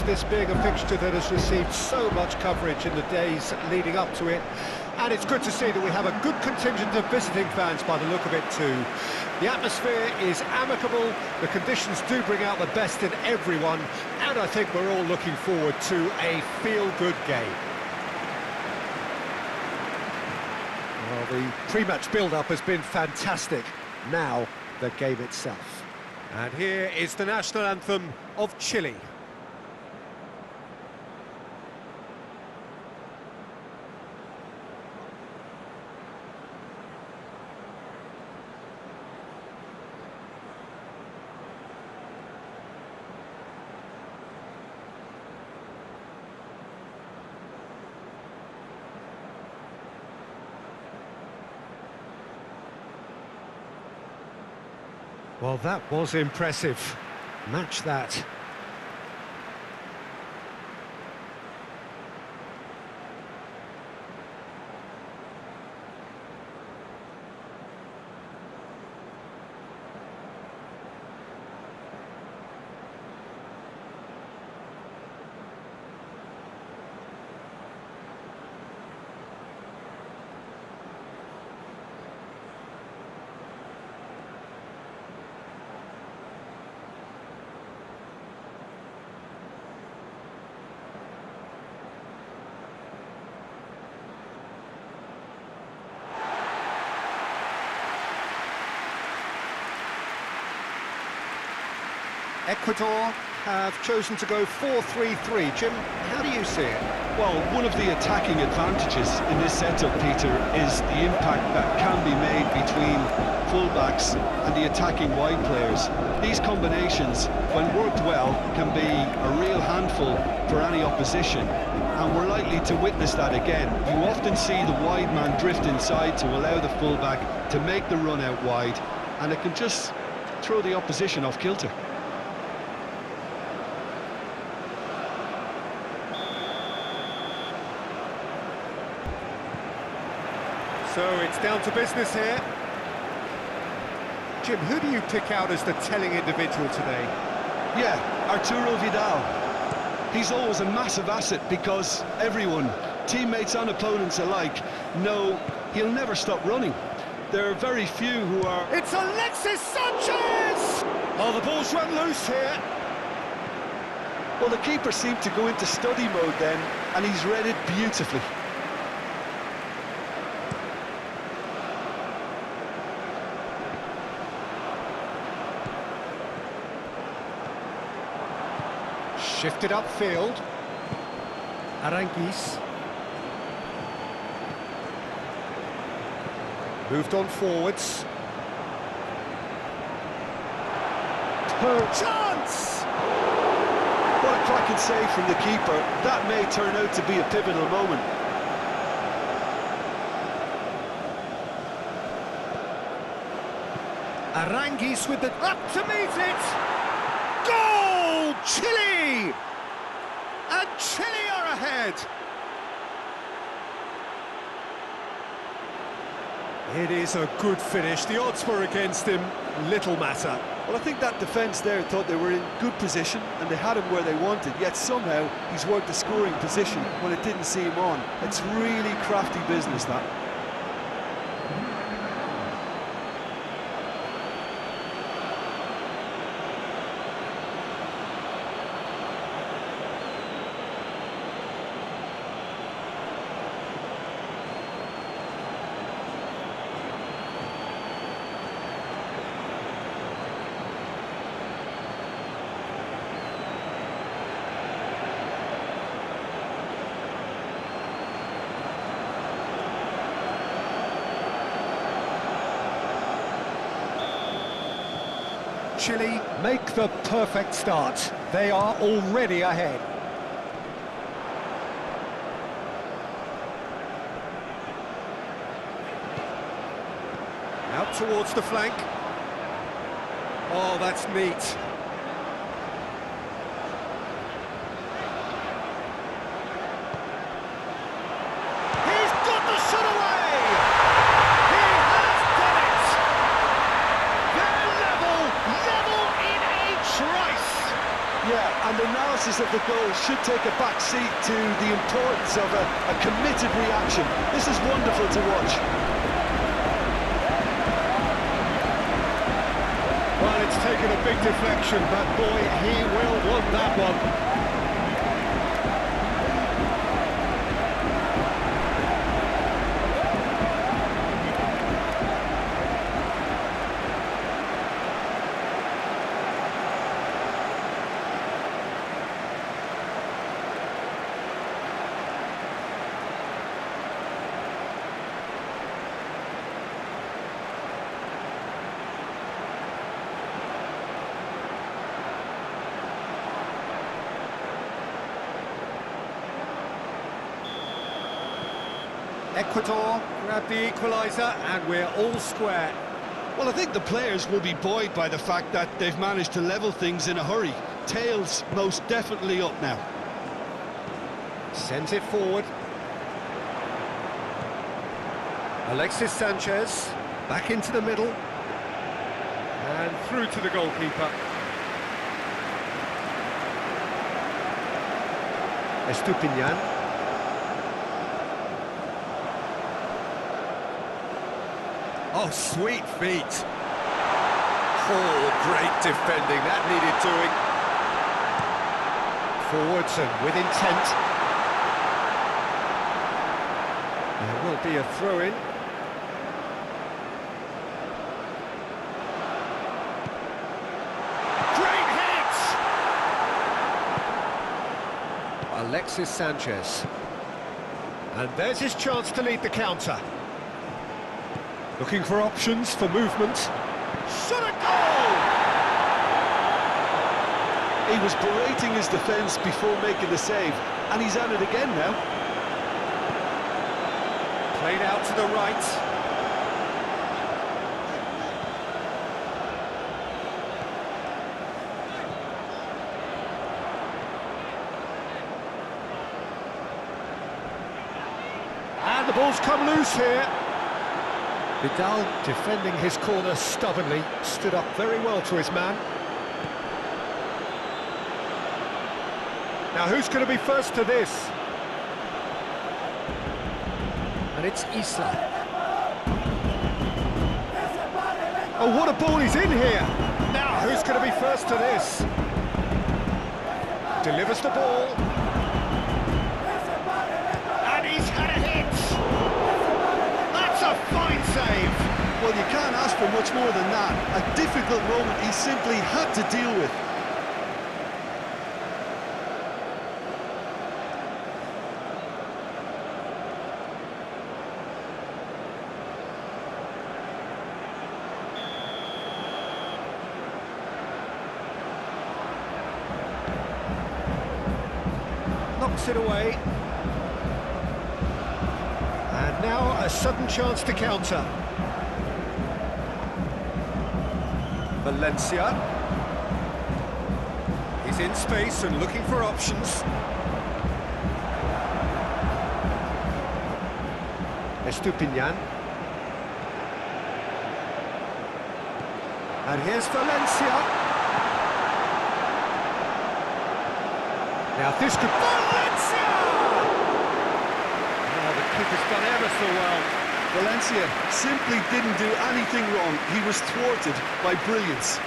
This being a fixture that has received so much coverage in the days leading up to it, and it's good to see that we have a good contingent of visiting fans by the look of it too. The atmosphere is amicable, the conditions do bring out the best in everyone, and I think we're all looking forward to a feel-good game. Well, the pre-match build-up has been fantastic. Now, the game itself. And here is the national anthem of Chile. Well, that was impressive. Match that. Ecuador have chosen to go 4-3-3. Jim, how do you see it? Well, one of the attacking advantages in this setup, Peter, is the impact that can be made between fullbacks and the attacking wide players. These combinations, when worked well, can be a real handful for any opposition, and we're likely to witness that again. You often see the wide man drift inside to allow the fullback to make the run out wide, and it can just throw the opposition off kilter. So it's down to business here. Jim, who do you pick out as the telling individual today? Yeah, Arturo Vidal. He's always a massive asset because everyone, teammates and opponents alike, know he'll never stop running. There are very few who are... It's Alexis Sanchez! Oh, the ball's run loose here. Well, the keeper seemed to go into study mode then, and he's read it beautifully. Shifted upfield. Aranguiz. Moved on forwards. Chance! What a cracking save from the keeper. That may turn out to be a pivotal moment. Aranguiz with the... up to meet it! Goal! Chile! And Chile are ahead! It is a good finish. The odds were against him. Little matter. Well, I think that defence there thought they were in good position and they had him where they wanted, yet somehow he's worked the scoring position when it didn't see him on. It's really crafty business, that. Chile make the perfect start. They are already ahead. Out towards the flank. Oh, that's neat. He's got the shot away! He has done it! They're level in a trice! Yeah, and analysis of of the goal should take a back seat to the importance of a committed reaction. This is wonderful to watch. Well, it's taken a big deflection, but boy, he will want that one. Ecuador grab the equaliser and we're all square. Well, I think the players will be buoyed by the fact that they've managed to level things in a hurry. Tails most definitely up now. Sends it forward. Alexis Sanchez, back into the middle. And through to the goalkeeper. Estupinian. Oh, sweet feet. Oh, great defending. That needed doing. Forwards and with intent. There will be a throw-in. Great hit! Alexis Sanchez. And there's his chance to lead the counter. Looking for options for movement. Shot a goal! He was berating his defence before making the save, and he's at it again now. Played out to the right. And the ball's come loose here. Vidal, defending his corner stubbornly, stood up very well to his man. Now who's going to be first to this? And it's Isla. Oh, what a ball he's in here! Now who's going to be first to this? Delivers the ball. And he's had a hit! That's a fine save! Well, you can't ask for much more than that. A difficult moment he simply had to deal with. Knocks it away. And now a sudden chance to counter. Valencia. He's in space and looking for options. Estupinian. And here's Valencia. Now this could... Valencia! Oh, the keeper's done ever so well. Valencia simply didn't do anything wrong. He was thwarted by brilliance.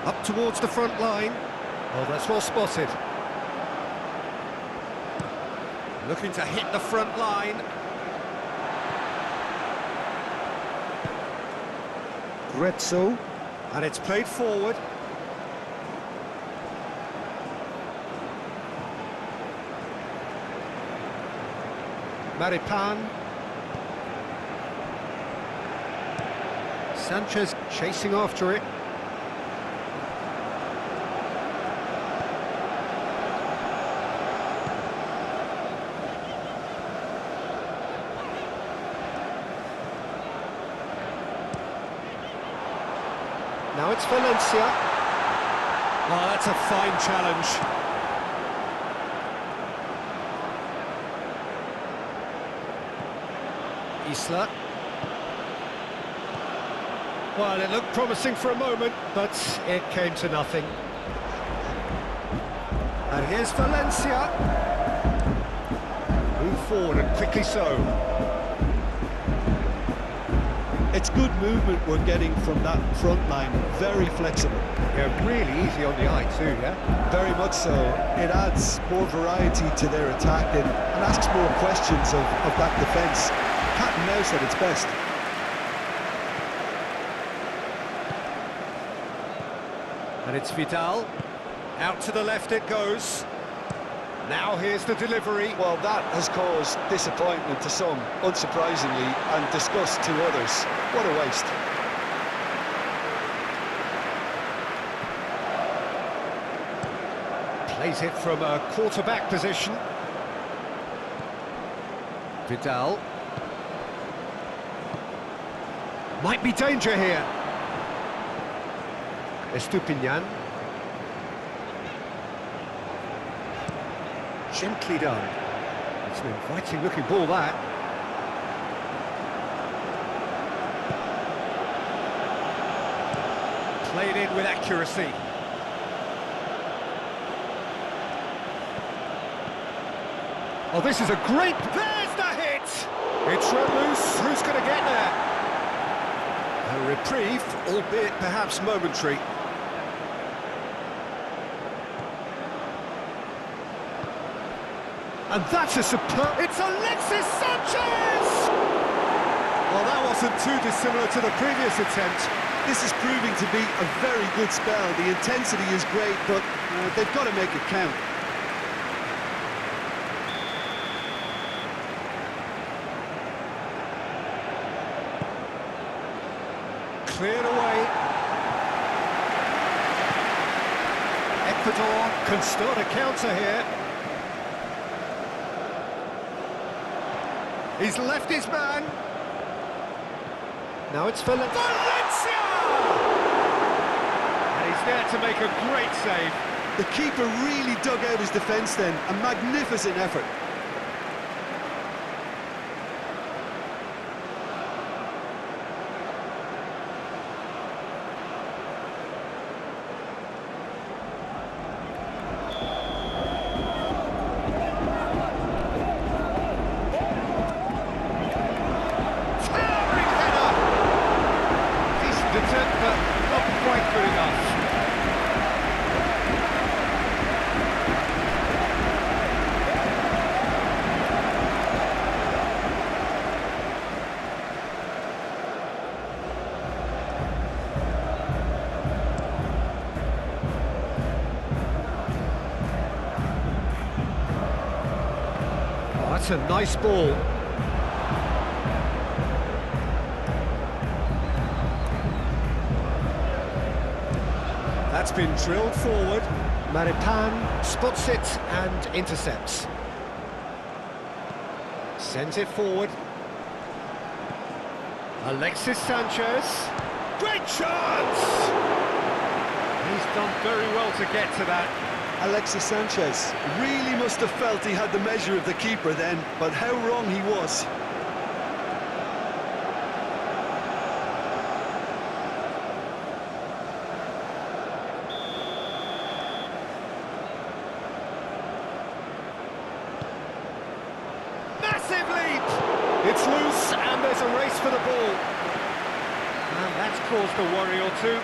Up towards the front line. Oh, that's well spotted. Looking to hit the front line. Grezzo. And it's played forward. Maripan. Sanchez chasing after it. Now it's Valencia. Oh, that's a fine challenge. Isla. Well, it looked promising for a moment, but it came to nothing. And here's Valencia. Move forward, and quickly so. It's good movement we're getting from that front line, very flexible. Yeah, really easy on the eye too, yeah? Very much so. It adds more variety to their attack and asks more questions of that defence. Cat and mouse at its best. And it's Vidal. Out to the left it goes. Now here's the delivery. Well, that has caused disappointment to some, unsurprisingly, and disgust to others. What a waste. Plays it from a quarterback position. Vidal. Might be danger here. Estupinian. Gently done. It's an inviting looking ball, that. Played in with accuracy. Oh, this is a great... There's the hit! It's run loose. Who's going to get there? A reprieve, albeit perhaps momentary. And that's a superb... It's Alexis Sanchez! Well, that wasn't too dissimilar to the previous attempt. This is proving to be a very good spell. The intensity is great, but they've got to make it count. Cleared away. Ecuador can start a counter here. He's left his man. Now it's Valencia! And he's there to make a great save. The keeper really dug out his defence then. A magnificent effort. That's a nice ball. That's been drilled forward. Maripan spots it and intercepts. Sends it forward. Alexis Sanchez. Great chance! He's done very well to get to that. Alexis Sanchez really must have felt he had the measure of the keeper then, but how wrong he was. Massive leap! It's loose and there's a race for the ball. And that's caused a worry or two.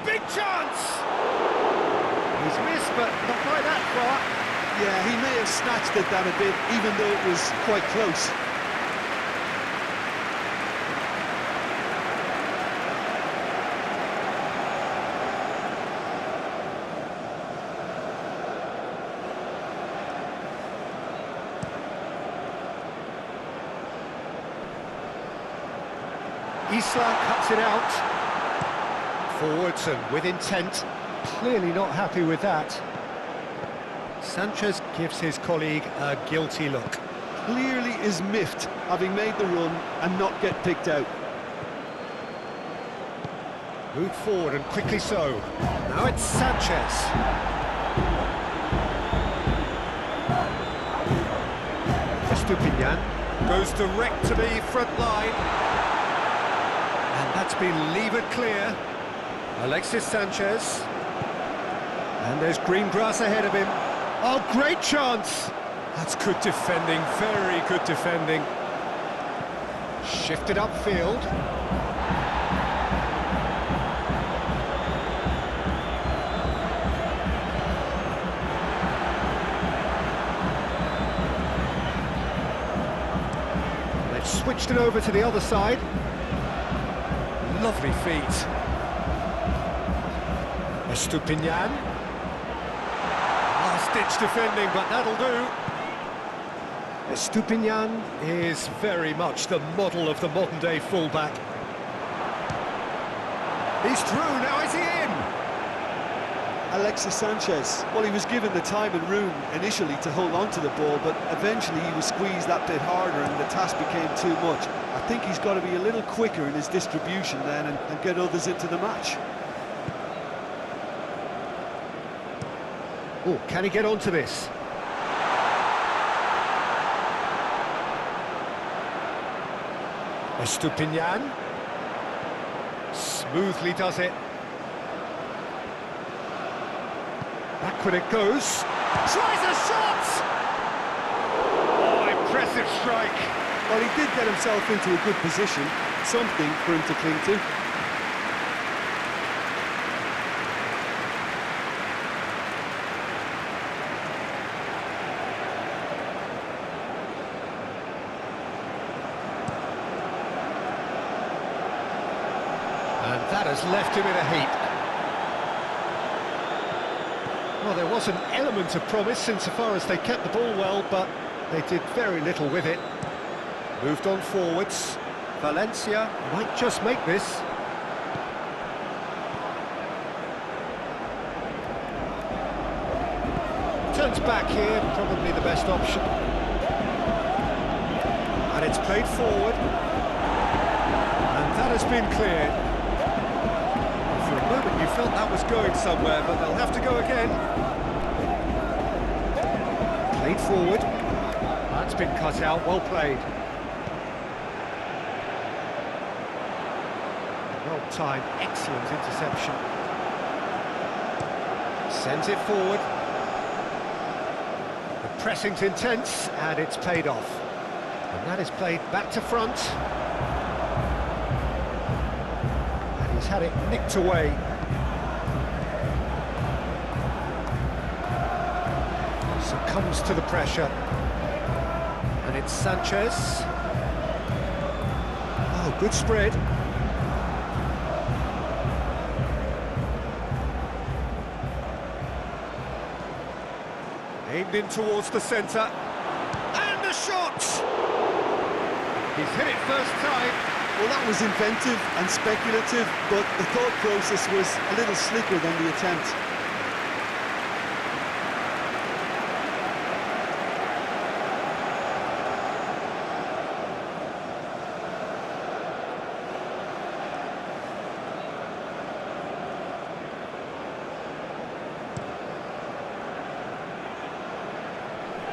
Big chance! He's missed, but not by that far. Yeah, he may have snatched at that a bit, even though it was quite close. Isla cuts it out. Forwards and with intent. Clearly not happy with that. Sanchez gives his colleague a guilty look. Clearly is miffed, having made the run and not get picked out. Moved forward and quickly so. Now it's Sanchez. Estupinian goes direct to the front line. And that's been levered clear. Alexis Sanchez. And there's green grass ahead of him. Oh, great chance! That's good defending, very good defending. Shifted upfield. They've switched it over to the other side. Lovely feet. Estupinian. Last-ditch defending, but that'll do. Estupinian is very much the model of the modern-day fullback. He's through, now is he in? Alexis Sanchez, well, he was given the time and room initially to hold on to the ball, but eventually he was squeezed that bit harder and the task became too much. I think he's got to be a little quicker in his distribution then and get others into the match. Oh, can he get onto this? Estupinian smoothly does it. Backward it goes. Tries a shot! Oh, impressive strike. Well, he did get himself into a good position, something for him to cling to. And that has left him in a heap. Well, there was an element of promise insofar as they kept the ball well, but they did very little with it. Moved on forwards. Valencia might just make this. Turns back here, probably the best option. And it's played forward. And that has been cleared. For a moment you felt that was going somewhere, but they'll have to go again. Played forward. That's been cut out, well played. Well-timed, excellent interception. Sends it forward. The pressing's intense, and it's paid off. And that is played back to front. He's had it nicked away. Succumbs to the pressure. And it's Sanchez. Oh, good spread. Aimed in towards the centre. And the shot! He's hit it first time. Well, that was inventive and speculative, but the thought process was a little slicker than the attempt.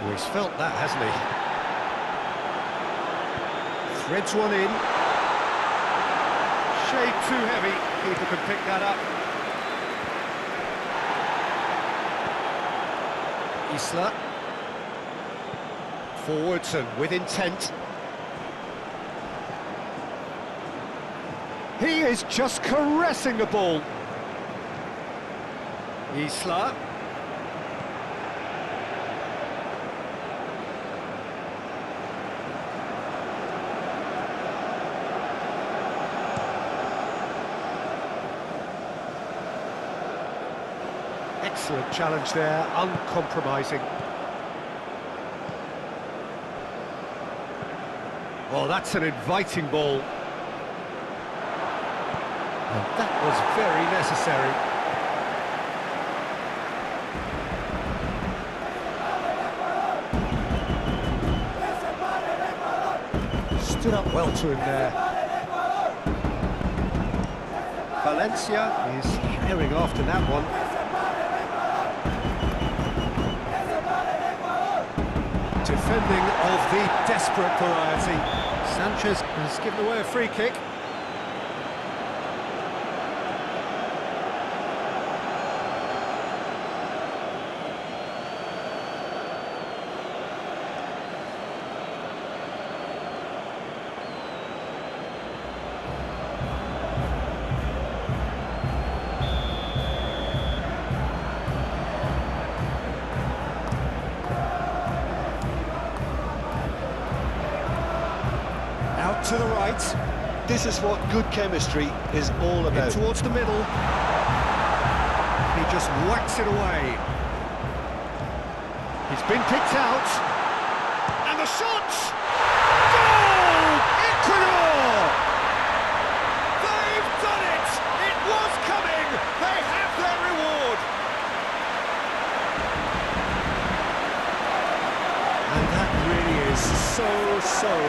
Well, he's felt that, hasn't he? Threads one in. Shade too heavy, keeper can pick that up. Isla. Forwards and with intent. He is just caressing the ball. Isla. Excellent challenge there, uncompromising. Oh, that's an inviting ball. And that was very necessary. Stood up well to him there. Valencia is herring after that one. Defending of the desperate variety. Sanchez has given away a free kick. Out to the right. This is what good chemistry is all In about. towards the middle. He just whacks it away. He's been picked out. And the shot! Goal! ECUADOR! They've done it! It was coming! They have their reward! And that really is so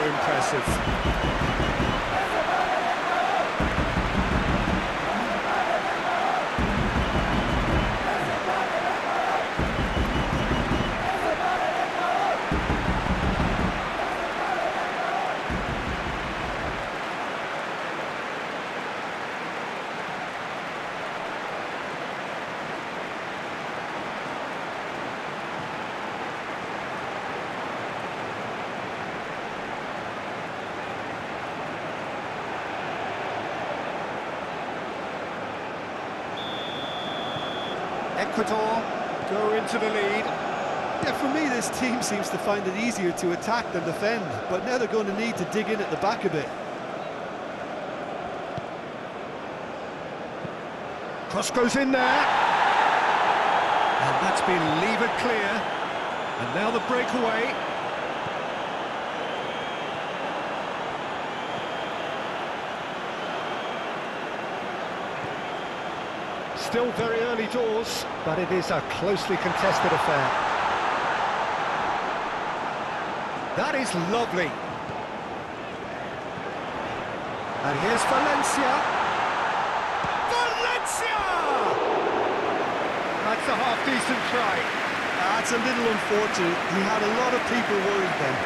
impressive. ECUADOR go into the lead. Yeah, for me, this team seems to find it easier to attack than defend, but now they're going to need to dig in at the back a bit. Cross goes in there. And that's been levered clear. And now the breakaway. Still very early doors, but it is a closely contested affair. That is lovely. And here's Valencia. Valencia! That's a half-decent try. That's a little unfortunate. He had a lot of people worried then.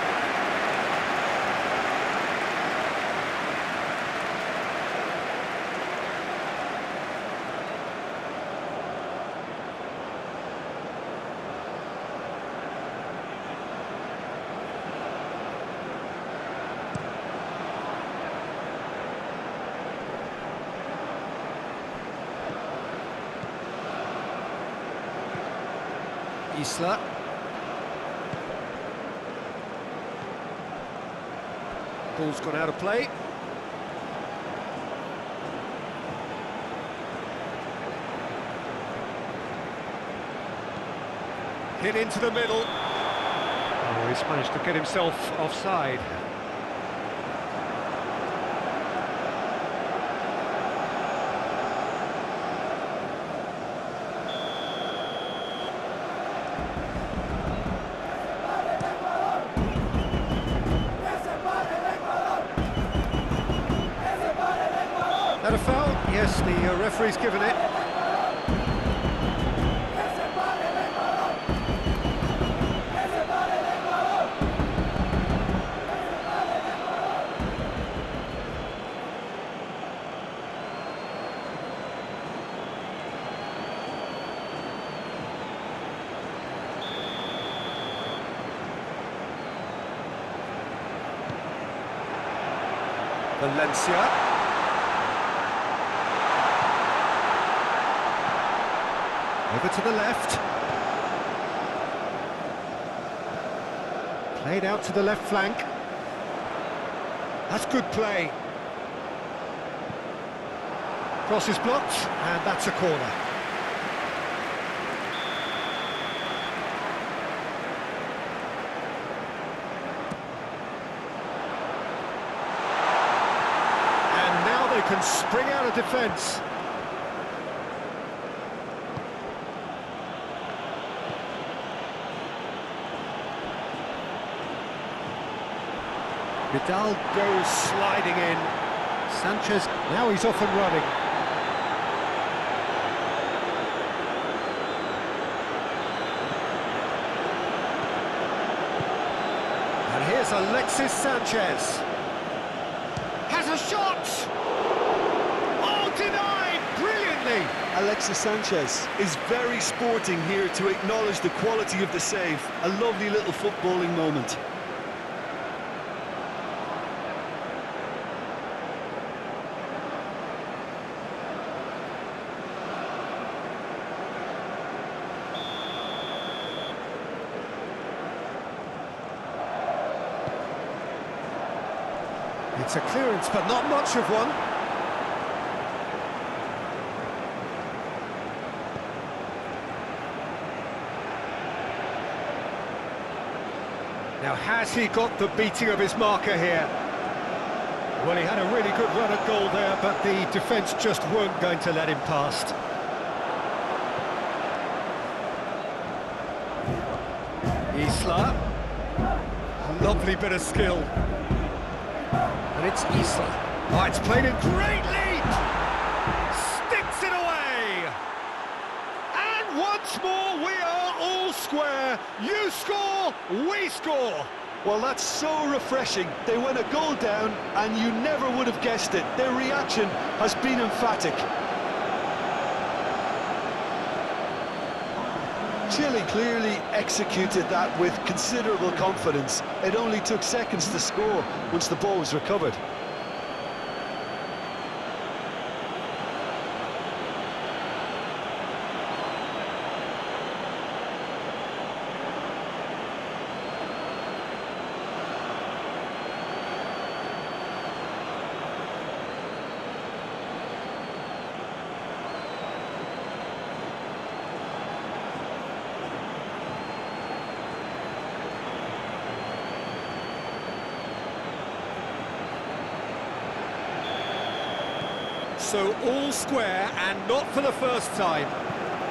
Isla. Ball's gone out of play. Hit into the middle. Oh, he's managed to get himself offside. That a foul? Yes, the referee's given it. Valencia. Over to the left. Played out to the left flank. That's good play. Cross is blocked, and that's a corner. And now they can spring out of defence. Vidal goes sliding in. Sanchez, now he's off and running. Alexis Sanchez has a shot. Oh, denied brilliantly. Alexis Sanchez is very sporting here to acknowledge the quality of the save. A lovely little footballing moment. It's a clearance, but not much of one. Now, has he got the beating of his marker here? Well, he had a really good run at goal there, but the defence just weren't going to let him past. Isla. A lovely bit of skill. And it's Isla. Oh, it's played in great lead! Sticks it away! And once more, we are all square. You score, we score. Well, that's so refreshing. They went a goal down, and you never would have guessed it. Their reaction has been emphatic. Chile clearly executed that with considerable confidence. It only took seconds to score once the ball was recovered. So all square, and not for the first time.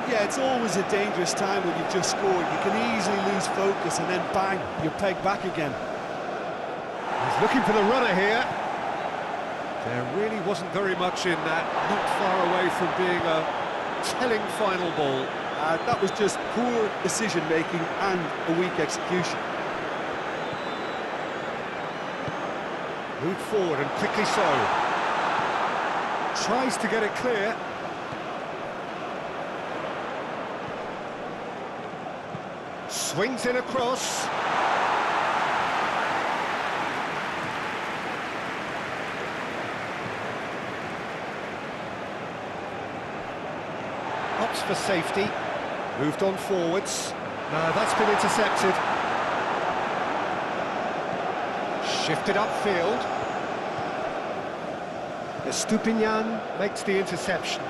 Yeah, it's always a dangerous time when you've just scored. You can easily lose focus and then bang, you're pegged back again. He's looking for the runner here. There really wasn't very much in that, not far away from being a telling final ball. That was just poor decision-making and a weak execution. Moved forward and quickly so. Tries to get it clear. Swings in across. Opts for safety. Moved on forwards. No, that's been intercepted. Shifted upfield. Estupinian makes the interception.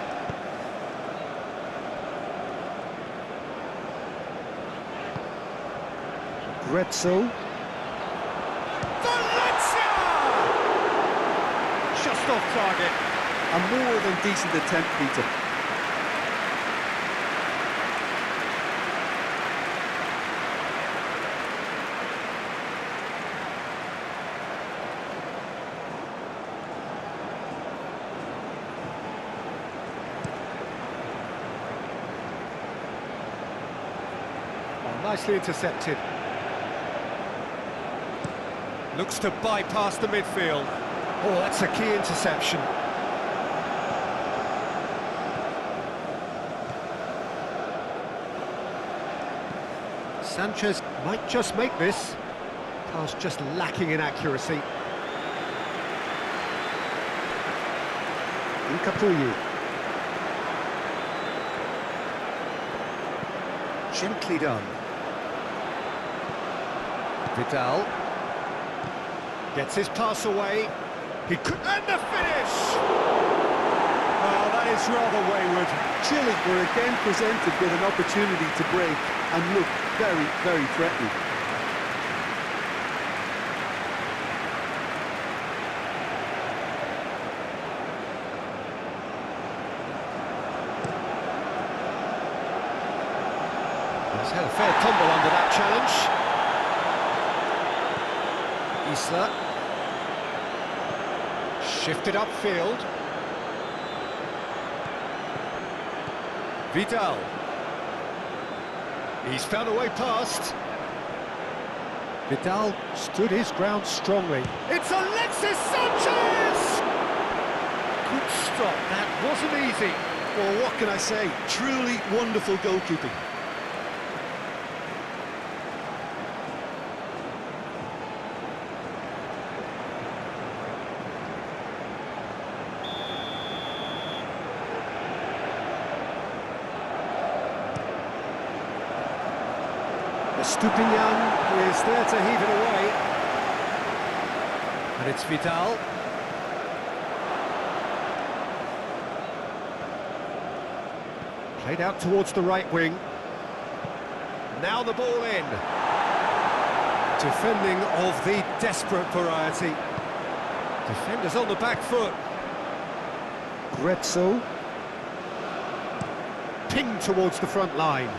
Grezzo. Valencia! Just off target. A more than decent attempt, Peter. Nicely intercepted. Looks to bypass the midfield. Oh, that's a key interception. Sanchez might just make this. Pass just lacking in accuracy. Incapuyi. Gently done. Vidal gets his pass away. He could, and the finish! Oh, that is rather wayward. Chile were again presented with an opportunity to break and look very, very threatening. He's had a fair tumble under that challenge. Isla. Shifted upfield. Vidal. He's found a way past. Vidal stood his ground strongly. It's Alexis Sanchez! Good stop, that wasn't easy. Well, what can I say? Truly wonderful goalkeeping. Stupinian is there to heave it away. And it's Vidal. Played out towards the right wing. Now the ball in. Defending of the desperate variety. Defenders on the back foot. Gretzel. Pinged towards the front line.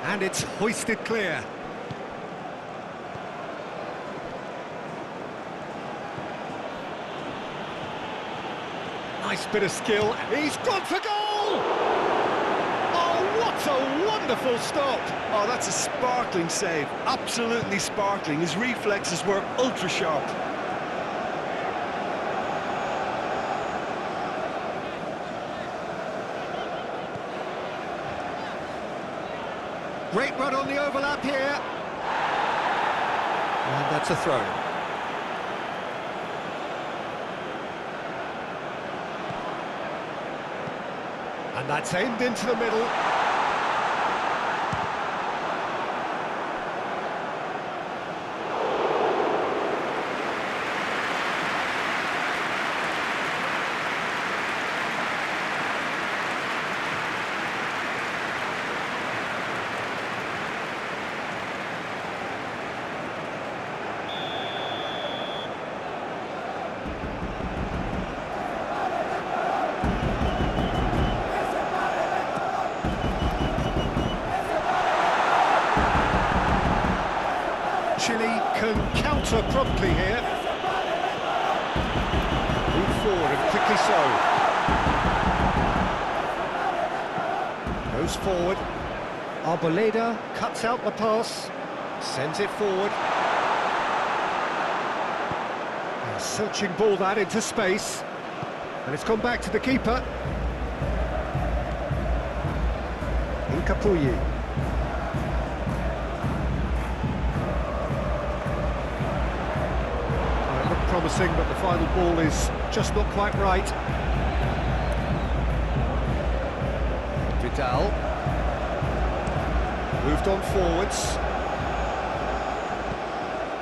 And it's hoisted clear. Nice bit of skill. He's gone for goal! Oh, what a wonderful stop! Oh, that's a sparkling save. Absolutely sparkling. His reflexes were ultra sharp. Great run on the overlap here. And that's a throw. And that's aimed into the middle. Chile can counter promptly here. Move forward and quickly so. Goes forward. Arboleda cuts out the pass. Sends it forward. A searching ball that into space. And it's gone back to the keeper. Incapuyi. Promising, but the final ball is just not quite right. Vidal moved on forwards,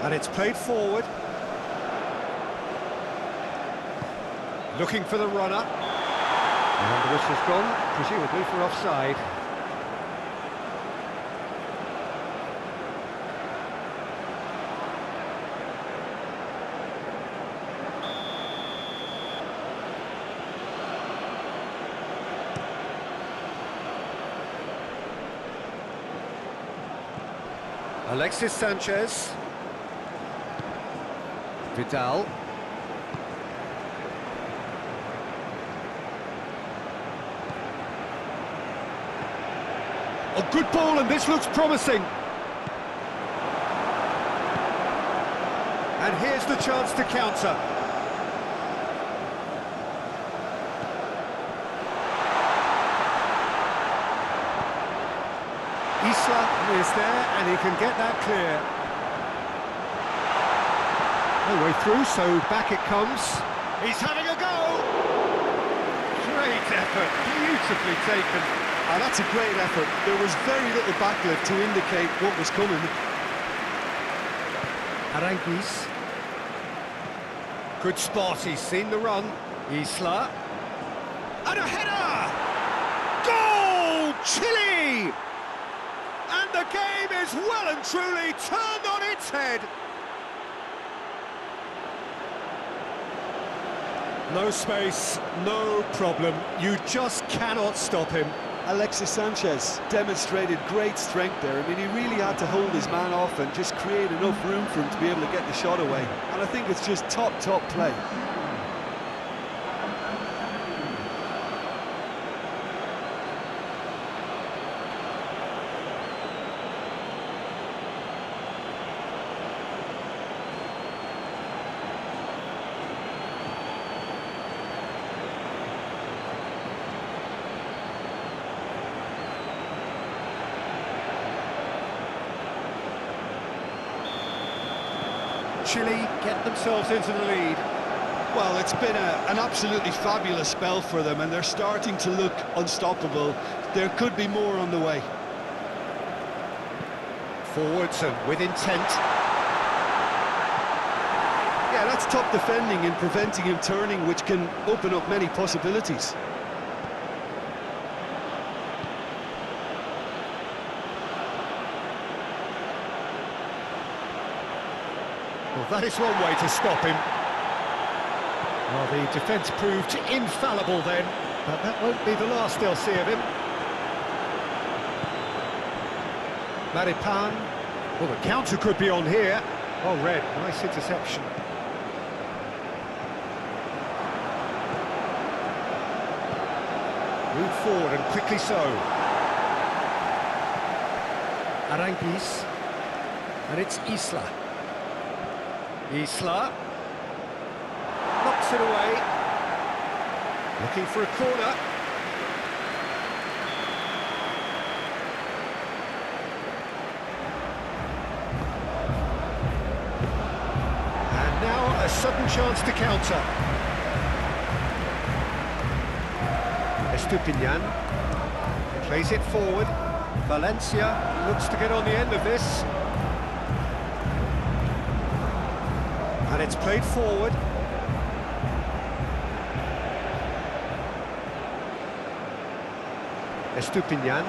and it's played forward. Looking for the runner, and the whistle's gone, presumably for offside. Alexis Sanchez. Vidal. A good ball, and this looks promising. And here's the chance to counter. Isla is there, and he can get that clear. No way through, so back it comes. He's having a go! Great effort, beautifully taken. Oh, that's a great effort. There was very little backlift to indicate what was coming. Aranguiz. Good spot, he's seen the run. Isla. And a header! Goal! Chile! And the game is well and truly turned on its head. No space, no problem. You just cannot stop him. Alexis Sanchez demonstrated great strength there. I mean, he really had to hold his man off and just create enough room for him to be able to get the shot away. And I think it's just top play. Chile get themselves into the lead. Well, it's been an absolutely fabulous spell for them, and they're starting to look unstoppable. There could be more on the way. Forwards and with intent. Yeah, that's top defending and preventing him turning, which can open up many possibilities. Well, that is one way to stop him. Well, the defence proved infallible then, but that won't be the last they'll see of him. Maripan. Well, the counter could be on here. Oh, Red, nice interception. Move forward and quickly so. Aranguiz. And it's Isla. Isla. Knocks it away. Looking for a corner. And now a sudden chance to counter. Estupinian plays it forward. Valencia looks to get on the end of this. And it's played forward. Estupinian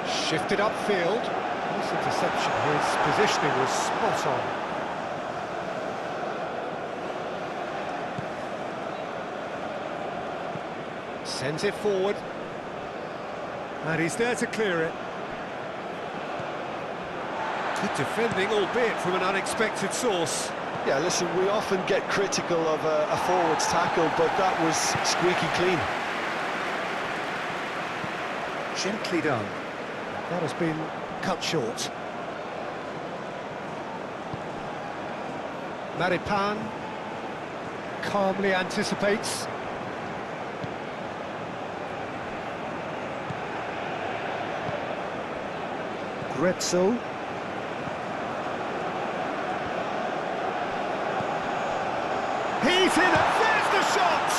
shifted upfield. Nice interception. His positioning was spot on. Sends it forward. And he's there to clear it. Good defending, albeit from an unexpected source. Yeah, listen, we often get critical of a forward's tackle, but that was squeaky clean. Gently done. That has been cut short. Maripan calmly anticipates. Gretzel. He's in it! There's the shot!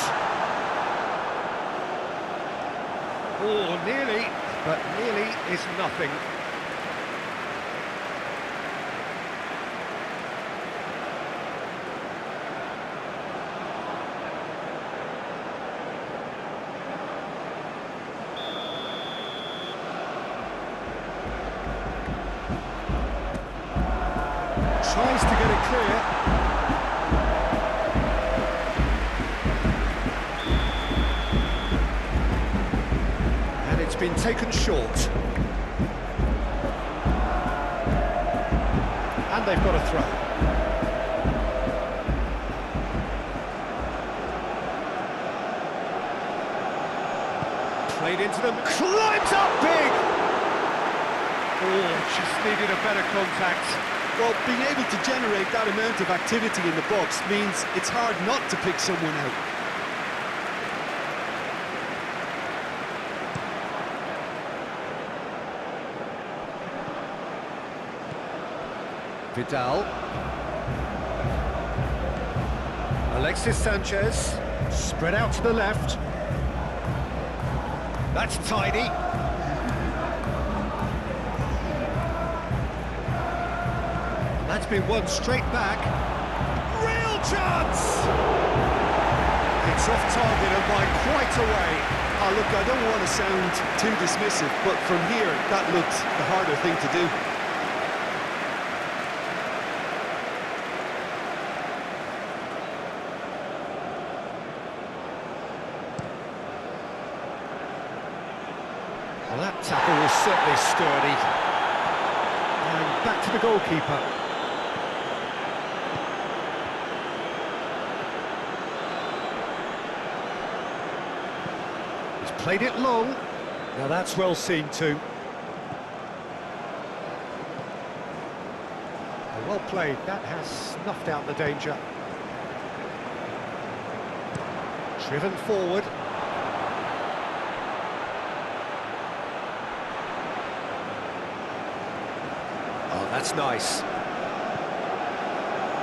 Oh, nearly, but nearly is nothing. Tries to get it clear. And it's been taken short. And they've got a throw. Played into them, climbs up big! Oh, just needed a better contact. Well, being able to generate that amount of activity in the box means it's hard not to pick someone out. Vidal. Alexis Sanchez. Spread out to the left. That's tidy. That's been won straight back. Real chance! It's off target and by quite a way. Oh, look, I don't want to sound too dismissive, but from here, that looked the harder thing to do. Well, that tackle was certainly sturdy. And back to the goalkeeper. Played it long. Now that's well seen too. Well played. That has snuffed out the danger. Driven forward. Oh, that's nice.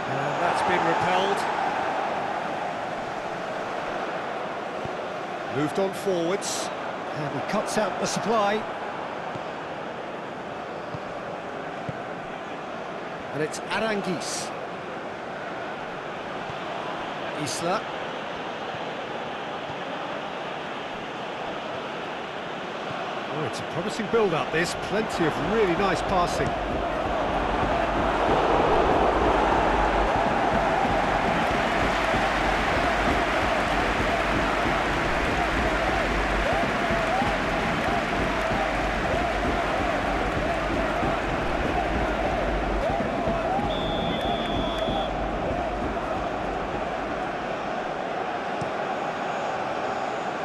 And that's It's been repelled. Moved on forwards. And he cuts out the supply. And it's Aranguiz. Isla. Oh, it's a promising build-up, this. Plenty of really nice passing.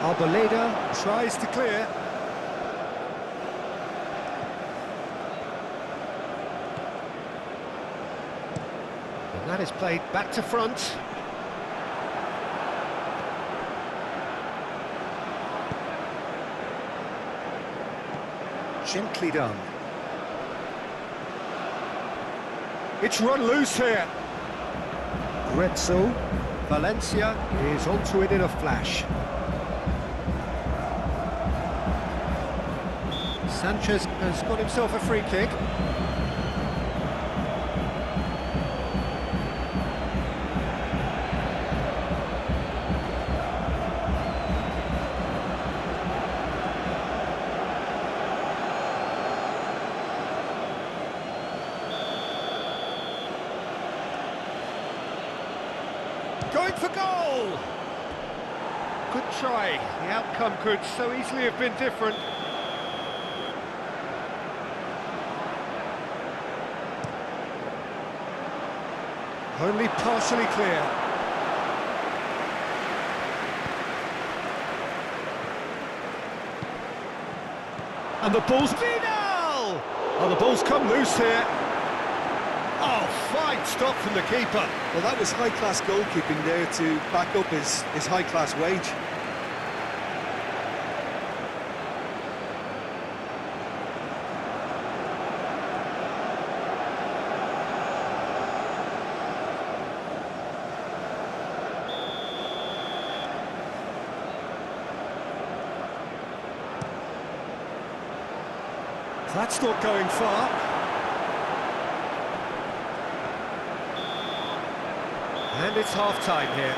Arboleda tries to clear. And that is played back to front. Gently done. It's run loose here. Gretzel. Valencia is onto it in a flash. Sanchez has got himself a free kick. Going for goal! Good try. The outcome could so easily have been different. Only partially clear. And the ball's Vidal! Oh, the ball's come loose here. Oh, fine stop from the keeper. Well, that was high-class goalkeeping there to back up his high-class wage. That's not going far. And it's half-time here.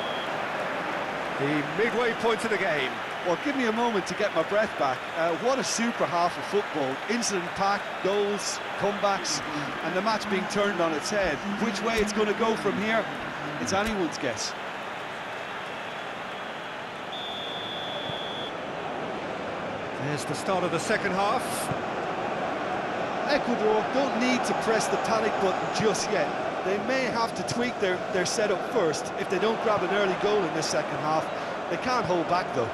The midway point of the game. Well, give me a moment to get my breath back. What a super half of football. Incident-packed, goals, comebacks, and the match being turned on its head. Which way it's going to go from here, it's anyone's guess. There's the start of the second half. Ecuador don't need to press the panic button just yet. They may have to tweak their setup first if they don't grab an early goal in this second half. They can't hold back though.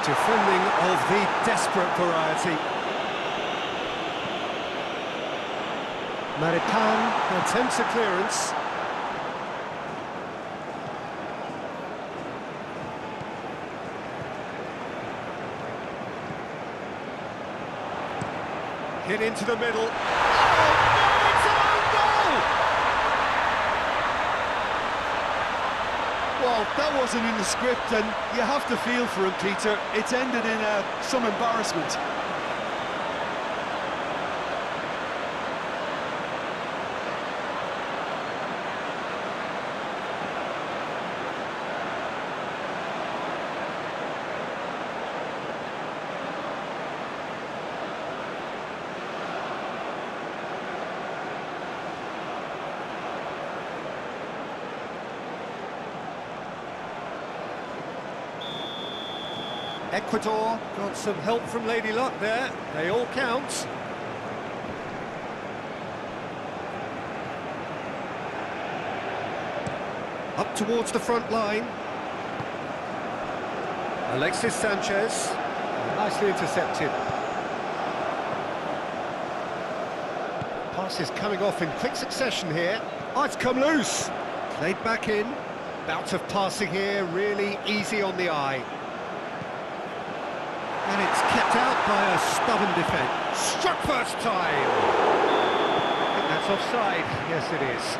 Defending of the desperate variety. Maripan attempts a clearance. Hit into the middle. Oh, no, it's an own goal! Well, that wasn't in the script, and you have to feel for him, Peter. It's ended in some embarrassment. Ecuador got some help from Lady Luck there. They all count. Up towards the front line. Alexis Sanchez. Nicely intercepted. Passes coming off in quick succession here. Oh, it's come loose. Played back in. Bout of passing here, really easy on the eye. And it's kept out by a stubborn defence. Struck first time! I think that's offside. Yes, it is.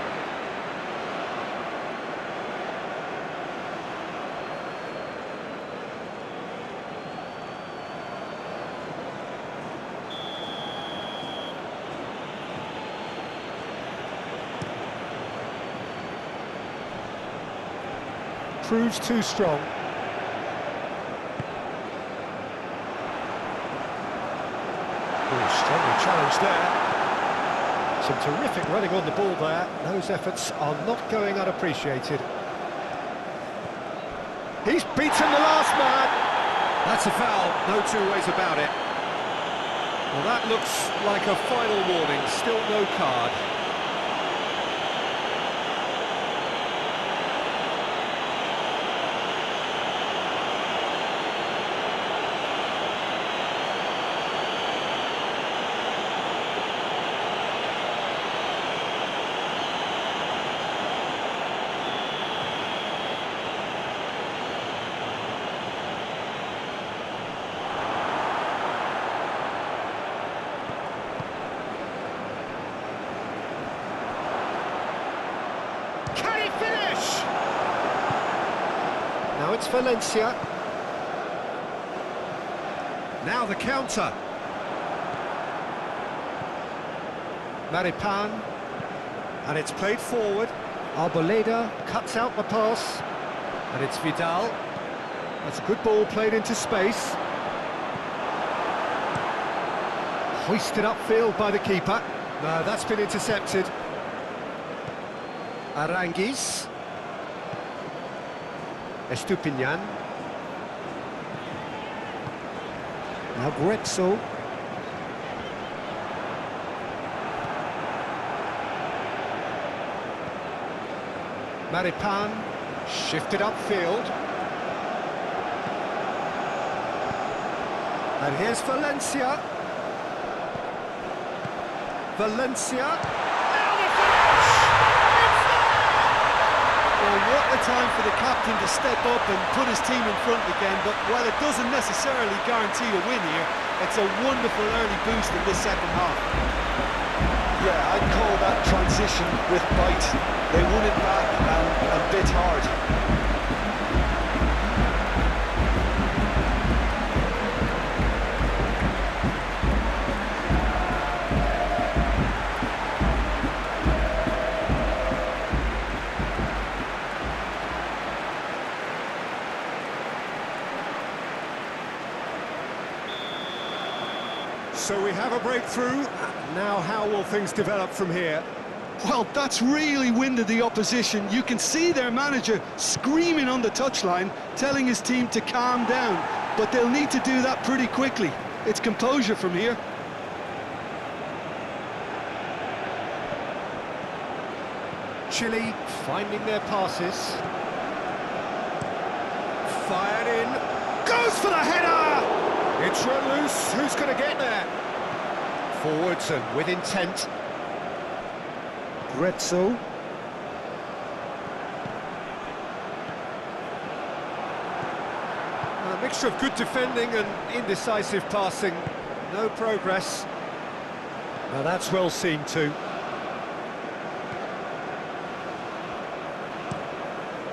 Proves too strong. Strongly challenged there. Some terrific running on the ball there. Those efforts are not going unappreciated. He's beaten the last man. That's a foul, no two ways about it. Well, that looks like a final warning, still no card. Now it's Valencia. Now the counter. Maripan. And it's played forward. Arboleda cuts out the pass. And it's Vidal. That's a good ball played into space. Hoisted upfield by the keeper. No, that's been intercepted. Aranguiz. Estupinian. Now Grezzo. Maripan shifted upfield. And here's Valencia. Valencia. What a time for the captain to step up and put his team in front again, but while it doesn't necessarily guarantee a win here, it's a wonderful early boost in this second half. Yeah, I'd call that transition with bite. They won it back and bit hard. So we have a breakthrough. Now how will things develop from here? Well, that's really winded the opposition. You can see their manager screaming on the touchline, telling his team to calm down. But they'll need to do that pretty quickly. It's composure from here. Chile finding their passes. Fired in. Goes for the header! It's run loose. Who's going to get there? Forwards and with intent. Grezzo. A mixture of good defending and indecisive passing. No progress. Now that's well seen too.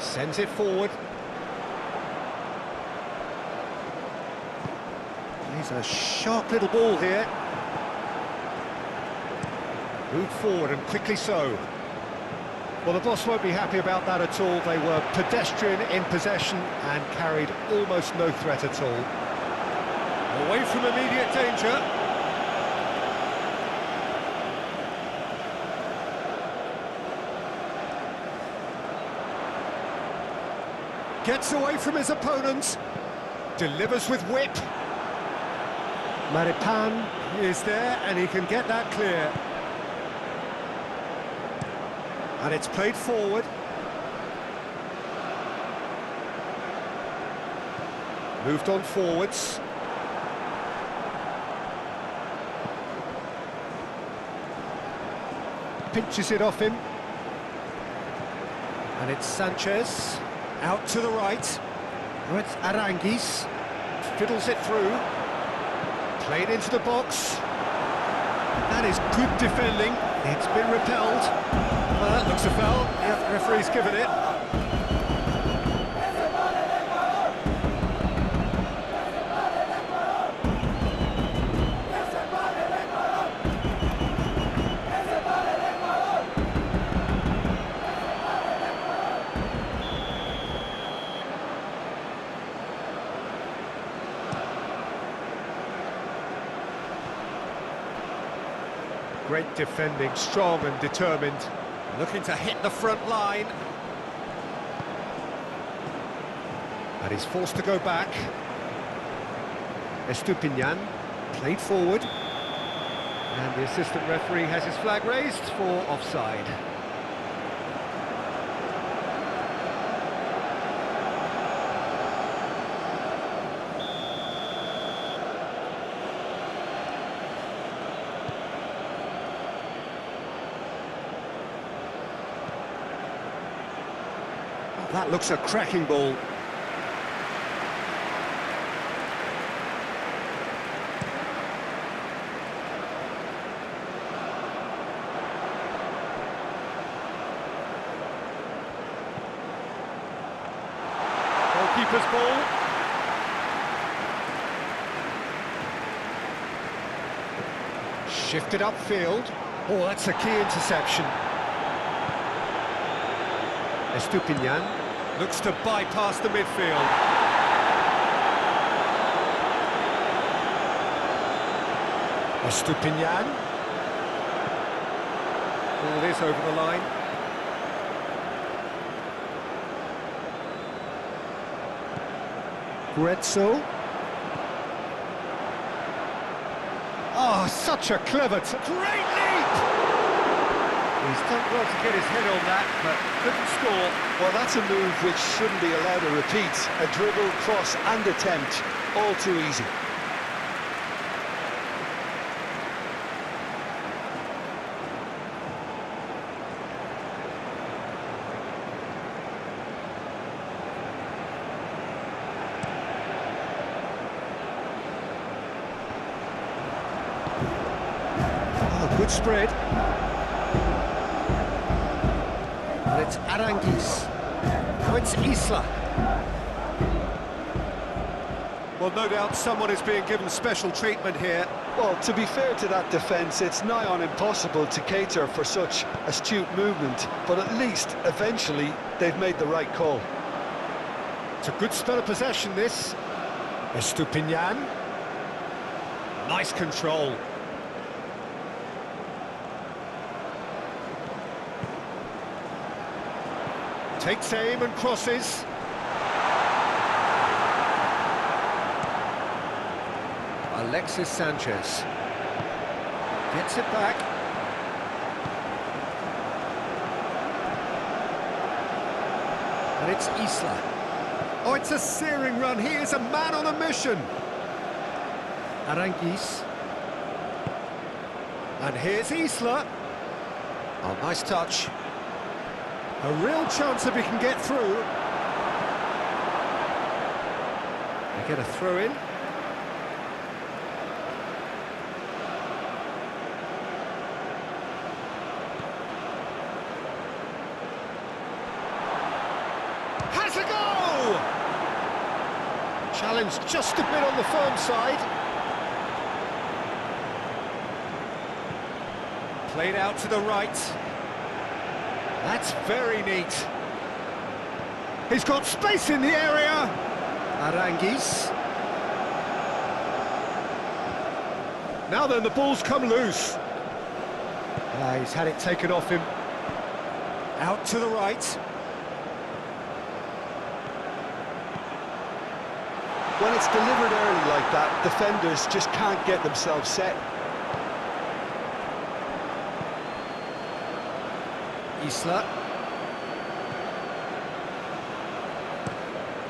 Sends it forward. He's a sharp little ball here. Moved forward and quickly so. Well, the boss won't be happy about that at all. They were pedestrian in possession and carried almost no threat at all. Away from immediate danger. Gets away from his opponents. Delivers with whip. Maripan is there and he can get that clear. And it's played forward. Moved on forwards. Pinches it off him. And it's Sanchez, out to the right. Oh, it's Aranguis, fiddles it through. Played into the box. That is good defending. It's been repelled. Well, that looks a foul. Yep, the referee's given it. Great defending, strong and determined. Looking to hit the front line. And he's forced to go back. Estupinian played forward. And the assistant referee has his flag raised for offside. That looks a cracking ball. Goalkeeper's ball. Shifted upfield. Oh, that's a key interception. Estupinian looks to bypass the midfield. Estupinian. Ball is over the line. Grezzo. Oh, such a clever... Great leap! He's done well to get his head on that, but couldn't score. Well, that's a move which shouldn't be allowed to repeat. A dribble, cross and attempt, all too easy. Oh, good spread. And it's Aranguis. Oh, it's Isla. Well, no doubt someone is being given special treatment here. Well, to be fair to that defence, it's nigh on impossible to cater for such astute movement, but at least, eventually, they've made the right call. It's a good spell of possession, this. Estupinian. Nice control. Takes aim and crosses. Alexis Sanchez gets it back. And it's Isla. Oh, it's a searing run. He is a man on a mission. Aranguis. And here's Isla. Oh, nice touch. A real chance if he can get through. They get a throw in. Has a go! Challenge just a bit on the firm side. Played out to the right. That's very neat. He's got space in the area. Aranguis. Now then, the ball's come loose. He's had it taken off him. Out to the right. When it's delivered early like that, defenders just can't get themselves set. Isla.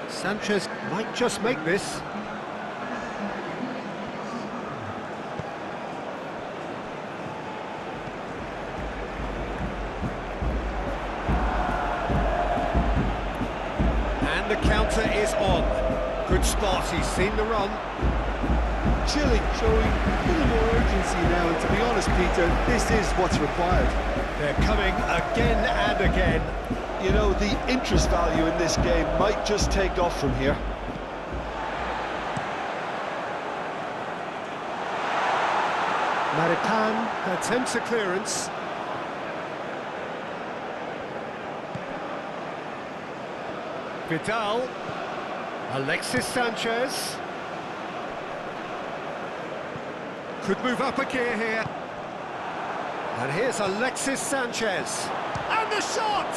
Sanchez might just make this. the counter is on. Good spot, he's seen the run. Chile showing a little more urgency now, and to be honest, Peter, this is what's required. They're coming again and again. You know, the interest value in this game might just take off from here. Maripan attempts a clearance. Vidal. Alexis Sanchez. Could move up a gear here. And here's Alexis Sanchez. And the shot!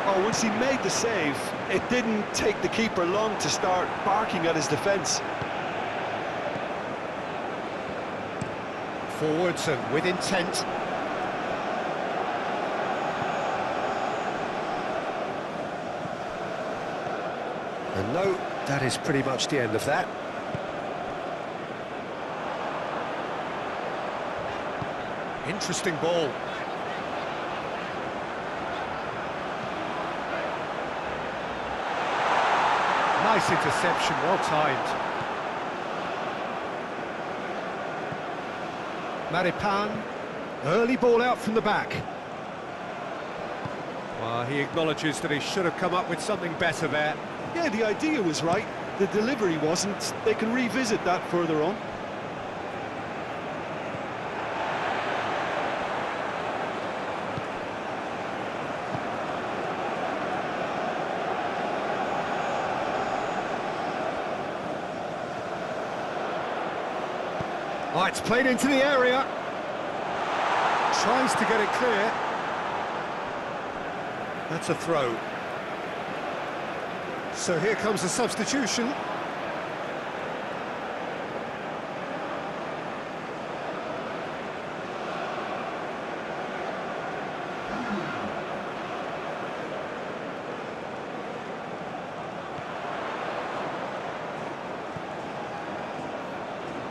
Oh, once he made the save, it didn't take the keeper long to start barking at his defence. Forwards and with intent. And no, that is pretty much the end of that. Interesting ball. Nice interception, well timed. Maripan, early ball out from the back. Well, he acknowledges that he should have come up with something better there. Yeah, the idea was right, the delivery wasn't. They can revisit that further on. Oh, it's played into the area. Tries to get it clear. That's a throw. So here comes the substitution.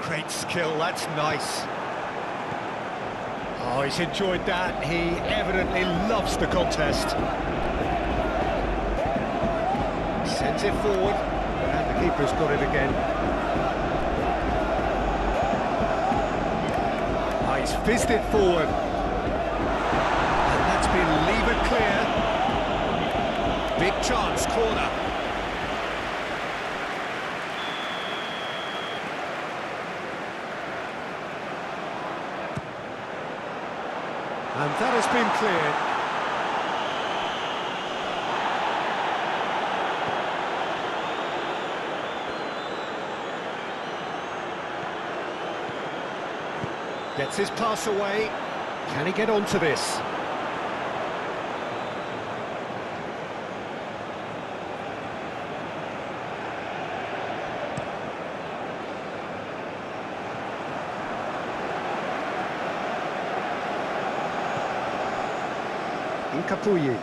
Great skill, that's nice. Oh, he's enjoyed that. He evidently loves the contest. Sends it forward, and the keeper's got it again. Oh, he's fizzed it forward. And that's been levered clear. Big chance, corner. And that has been cleared. Gets his pass away. Can he get onto this? Capuyi.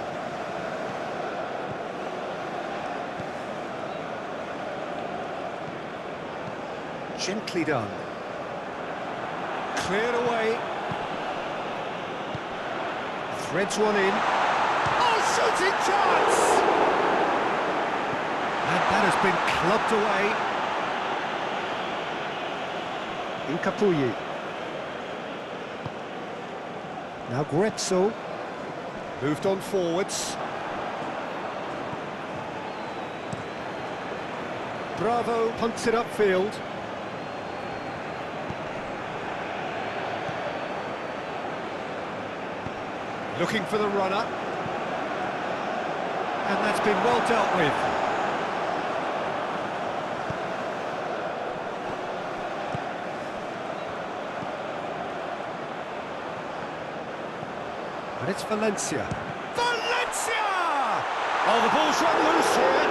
Gently done. Cleared away. Threads one in. Oh, shooting chance! And that has been clubbed away. In Capuyi. Now Grezzo. Moved on forwards. Bravo punts it upfield. Looking for the runner. And that's been well dealt with. And it's Valencia. Valencia! Oh, the ball's run loose here.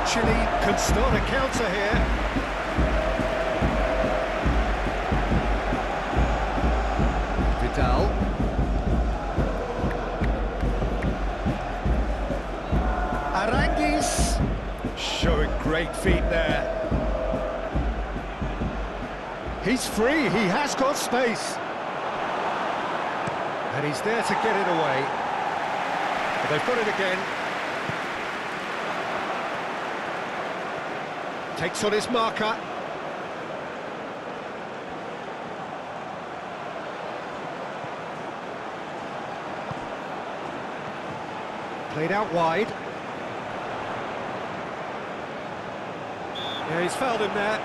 Chile can start a counter here. Vidal. Aranguis. Showing great feet there. He's free, he has got space. And he's there to get it away. But they've got it again. Takes on his marker. Played out wide. Yeah, he's fouled him there.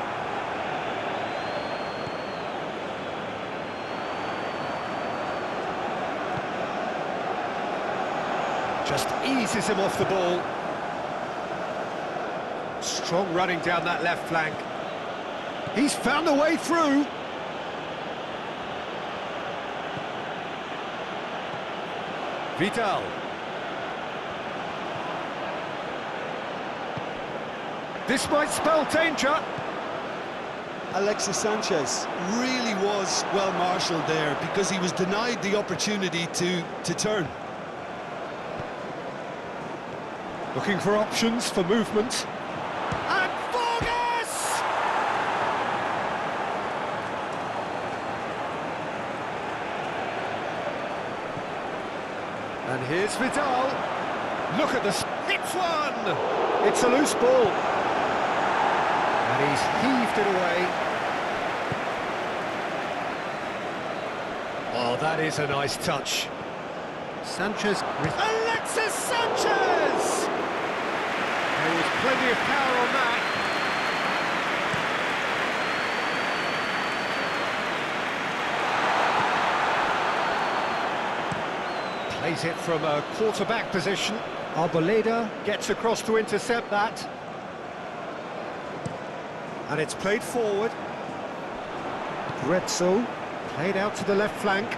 Just eases him off the ball. Strong running down that left flank. He's found a way through. Vidal. This might spell danger. Alexis Sanchez really was well marshalled there because he was denied the opportunity to turn. Looking for options for movement. And Vargas! And here's Vidal. Look at this. It's one! It's a loose ball. And he's heaved it away. Oh, that is a nice touch. Sanchez. Alexis Sanchez! There was plenty of power on that. Plays it from a quarterback position. Arboleda gets across to intercept that. And it's played forward. Grezzo played out to the left flank.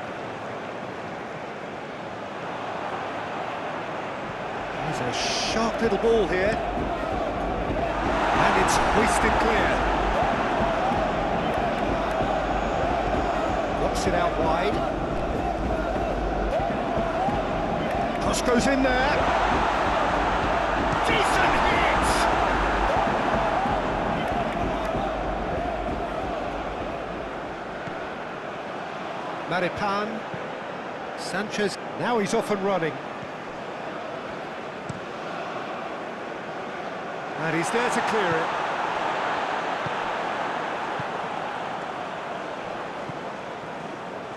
There's a sharp little ball here. And it's hoisted clear. Knocks it out wide. Cross goes in there. Decent hit! Maripan. Sanchez. Now he's off and running. And he's there to clear it.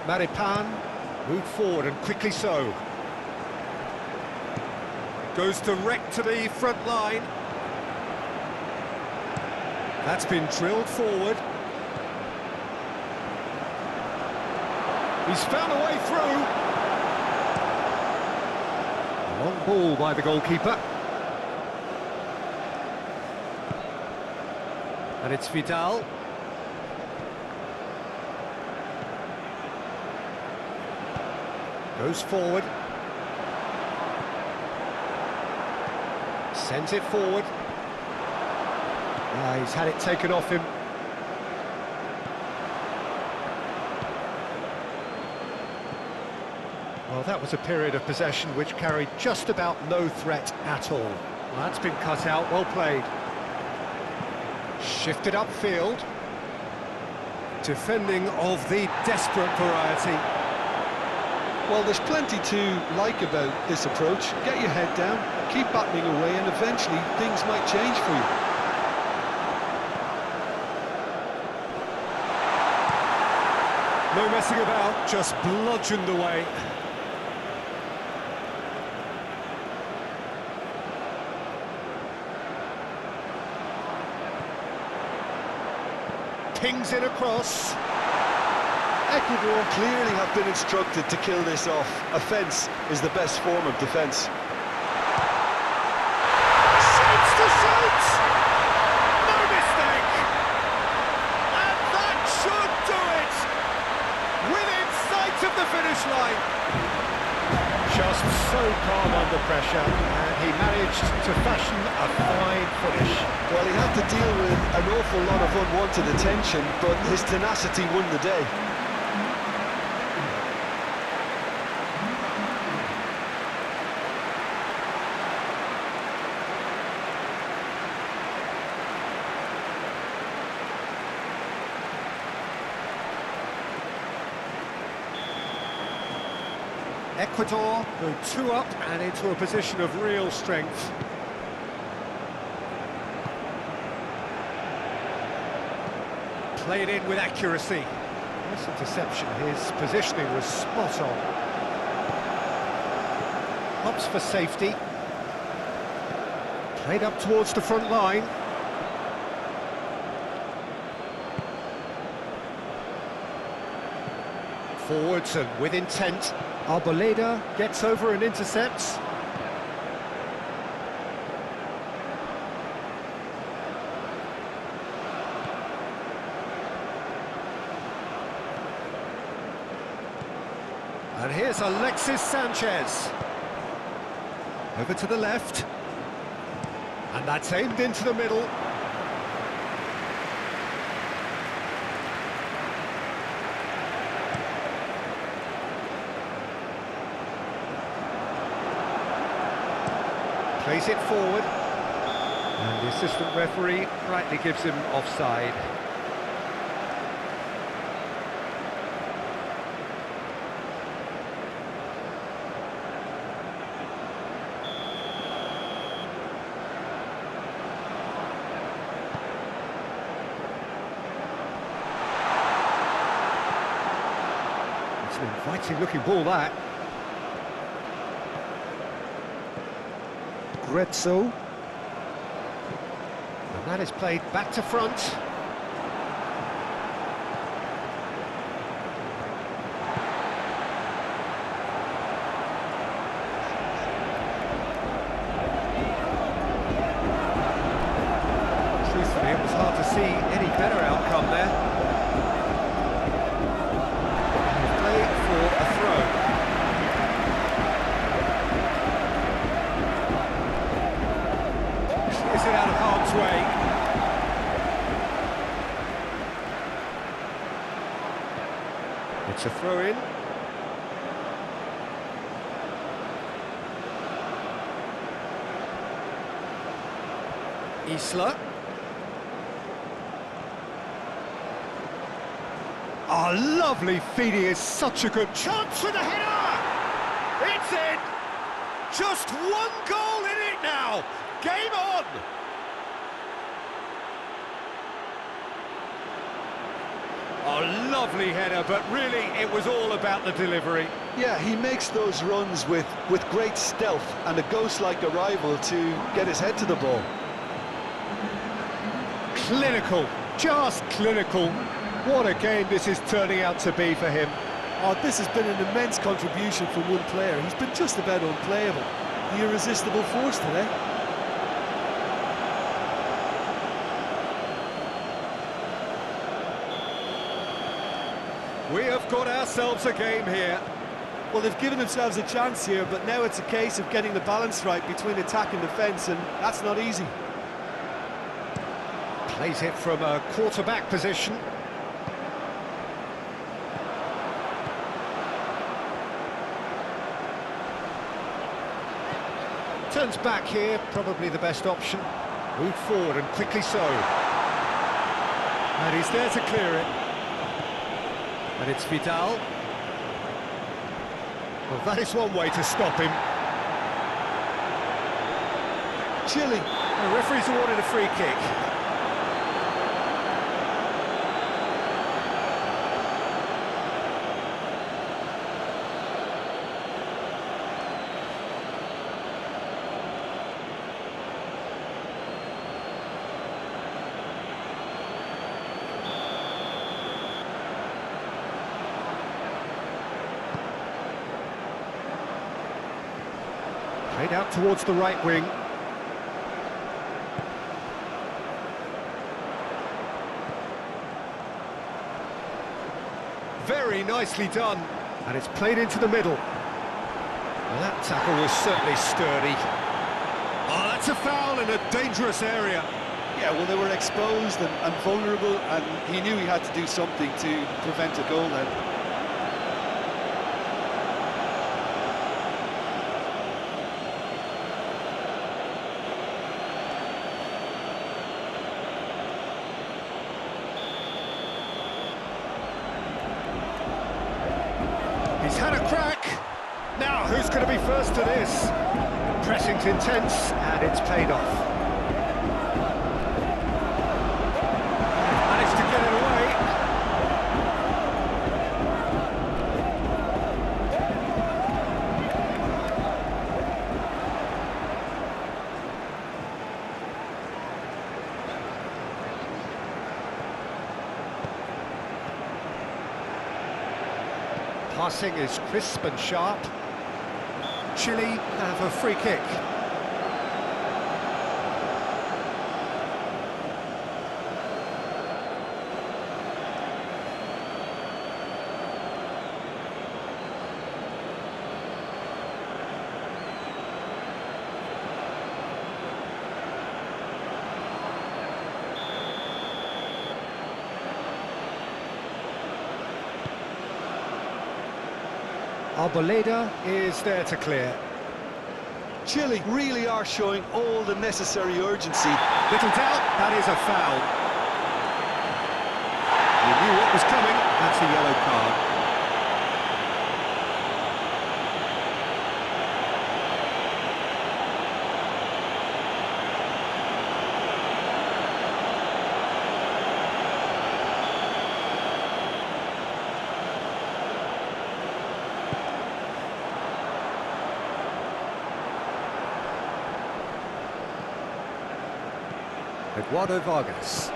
Maripan moved forward and quickly so. Goes direct to the front line. That's been drilled forward. He's found a way through. Long ball by the goalkeeper. And it's Vidal. Goes forward. Sends it forward. He's had it taken off him. Well, that was a period of possession which carried just about no threat at all. Well, that's been cut out, well played. Shifted upfield. Defending of the desperate variety. Well, there's plenty to like about this approach. Get your head down, keep battling away, and eventually things might change for you. No messing about, just bludgeoned away. Pings it across. Ecuador clearly have been instructed to kill this off. Offence is the best form of defence. Shoots to shoot! No mistake! And that should do it! Within sight of the finish line. Just so calm under pressure, and he managed to fashion a fine finish. Well, he had to deal with an awful lot of unwanted attention, but his tenacity won the day. Ecuador go 2 up and into a position of real strength. Played in with accuracy. Nice interception, his positioning was spot on. Hops for safety. Played up towards the front line. Forwards and with intent. Arboleda gets over and intercepts. And here's Alexis Sanchez. Over to the left. And that's aimed into the middle. Plays it forward, and the assistant referee rightly gives him offside. It's an inviting looking ball, that. Grezzo, and that is played back to front. Truthfully, it was hard to see any better outcome there. Play for a throw. Is it out of harm's way? It's a throw-in. Isla. Oh, lovely feeding, is such a good chance for the header! It's in! Just one goal in it now! Game on! Oh, lovely header, but really it was all about the delivery. Yeah, he makes those runs with great stealth and a ghost-like arrival to get his head to the ball. Clinical, just clinical. What a game this is turning out to be for him. Oh, this has been an immense contribution from one player. He's been just about unplayable. The irresistible force today. We have got ourselves a game here. Well, they've given themselves a chance here, but now it's a case of getting the balance right between attack and defence, and that's not easy. Plays it from a quarterback position. Turns back here, probably the best option. Move forward, and quickly so. And he's there to clear it. And it's Vidal. Well, that is one way to stop him. Chile. The referee's awarded a free kick. Played out towards the right wing. Very nicely done. And it's played into the middle. Well, that tackle was certainly sturdy. Oh, that's a foul in a dangerous area. Yeah, well, they were exposed and vulnerable, and he knew he had to do something to prevent a goal then. He's had a crack. Now, who's going to be first to this? The pressing's intense, and it's paid off. Managed to get it away. Passing is crisp and sharp. Chile have a free kick. Arboleda is there to clear. Chile really are showing all the necessary urgency. Little doubt, that is a foul. He knew what was coming, that's a yellow card. Eduardo Vargas.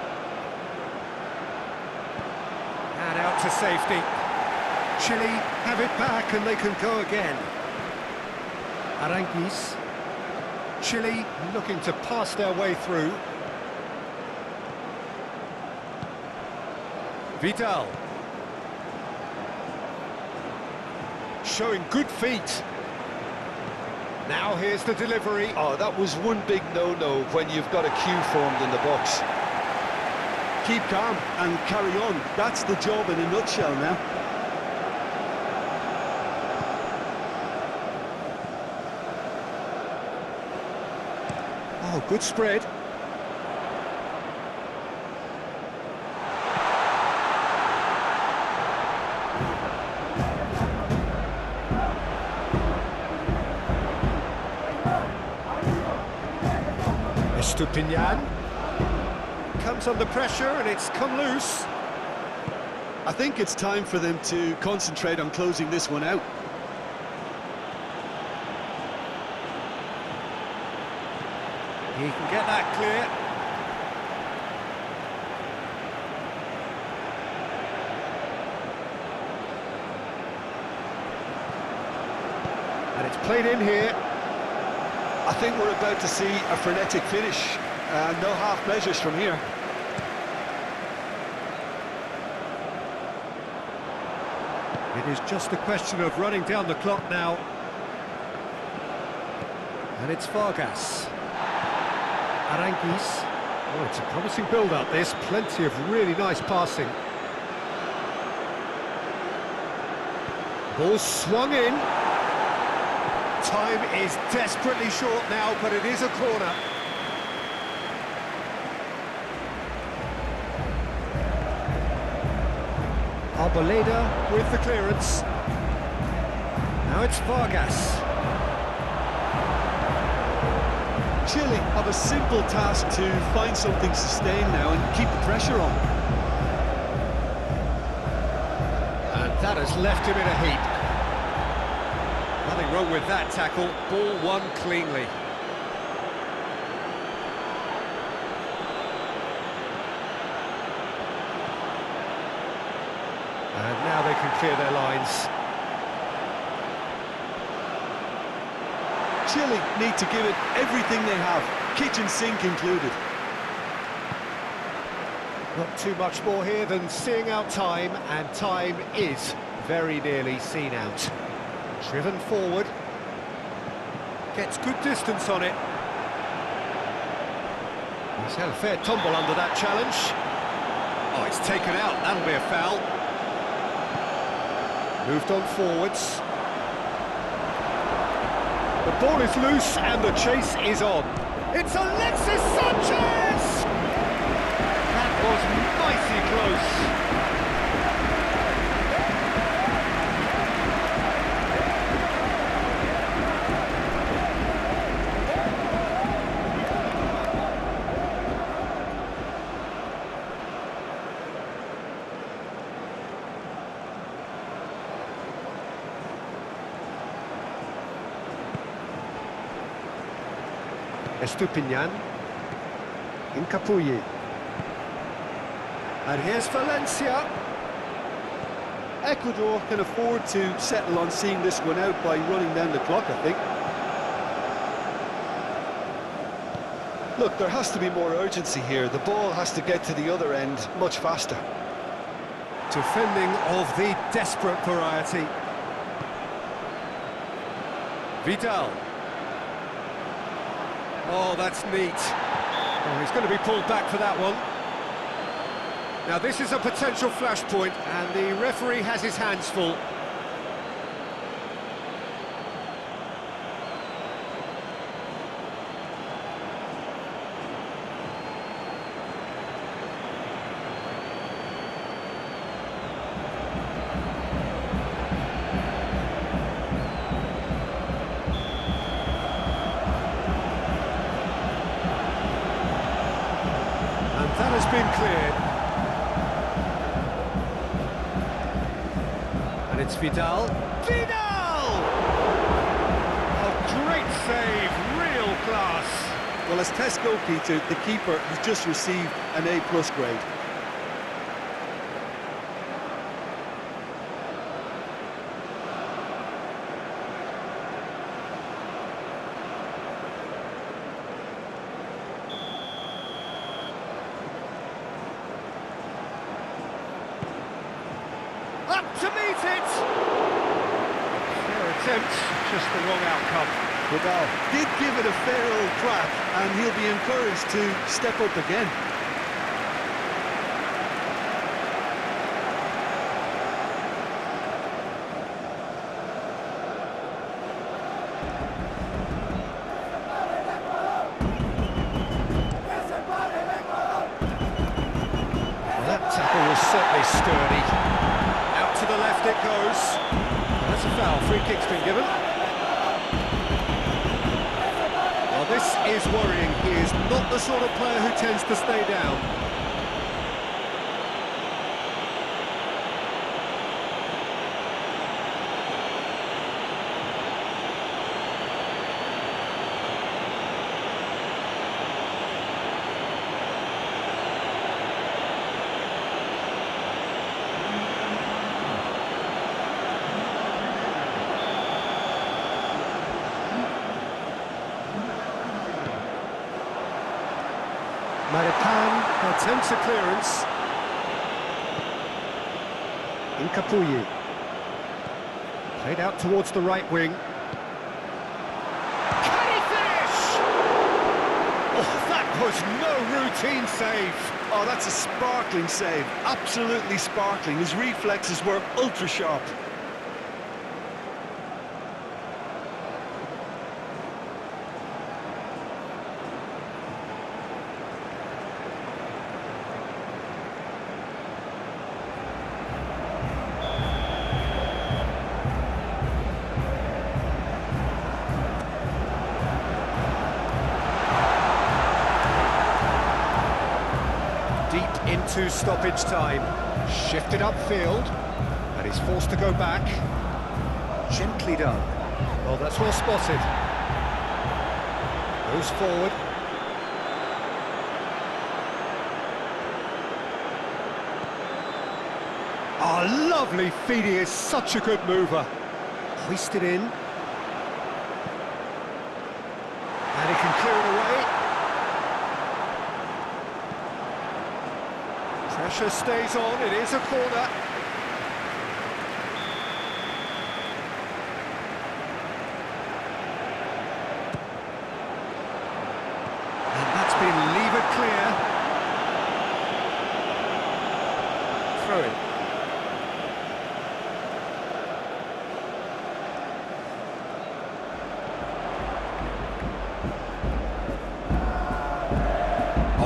And out to safety. Chile have it back and they can go again. Aranguiz. Chile looking to pass their way through. Vidal. Showing good feet. Now here's the delivery. Oh, that was one big no-no when you've got a queue formed in the box. Keep calm and carry on. That's the job in a nutshell now. Oh, good spread. Estupinian comes under pressure and it's come loose. I think it's time for them to concentrate on closing this one out. He can get that clear. And it's played in here. I think we're about to see a frenetic finish. No half measures from here. It is just a question of running down the clock now. And it's Vargas. Aranguiz. Oh, it's a promising build-up, this. Plenty of really nice passing. Ball swung in. Time is desperately short now, but it is a corner. Arboleda with the clearance. Now it's Vargas. Chile have a simple task to find something to sustain now and keep the pressure on. And that has left him in a heap. Nothing wrong with that tackle. Ball won cleanly. And now they can clear their lines. Chile need to give it everything they have, kitchen sink included. Not too much more here than seeing out time, and time is very nearly seen out. Driven forward. Gets good distance on it. He's had a fair tumble under that challenge. Oh, it's taken out. That'll be a foul. Moved on forwards. The ball is loose and the chase is on. It's Alexis Sanchez! That was mighty close. Estupinian. Incapuyi. And here's Valencia. Ecuador can afford to settle on seeing this one out by running down the clock, I think. Look, there has to be more urgency here. The ball has to get to the other end much faster. Defending of the desperate variety. Vidal. Oh, that's neat. Oh, he's going to be pulled back for that one. Now, this is a potential flashpoint, and the referee has his hands full. That has been cleared. And it's Vidal. Vidal! A great save, real class. Well, as tests go, Peter, the keeper has just received an A+ grade. Up to meet it! Fair attempt, just the wrong outcome. Vidal did give it a fair old crack, and he'll be encouraged to step up again. Well, that tackle was certainly sturdy. Out to the left it goes. That's a foul. Free kick's been given. Well, this is worrying. He is not the sort of player who tends to stay down. Maripan attempts a clearance. Incapuyi. Played out towards the right wing. Can he finish? Oh, that was no routine save. Oh, that's a sparkling save. Absolutely sparkling. His reflexes were ultra sharp. Deep into stoppage time. Shifted upfield. And he's forced to go back. Gently done. Oh, that's well spotted. Goes forward. Oh, lovely feed. He is such a good mover. Hoisted in. And he can clear it away. Pressure stays on, it is a corner.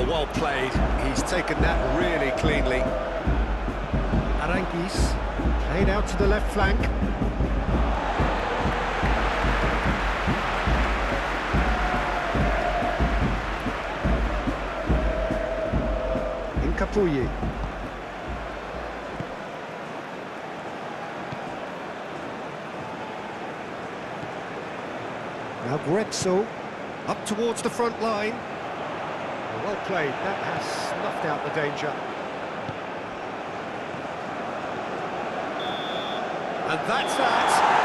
well played. He's taken that really cleanly. Aranguis, played out to the left flank. Incapuyi. Now Grexel, up towards the front line. Well played, that has snuffed out the danger. And that's that.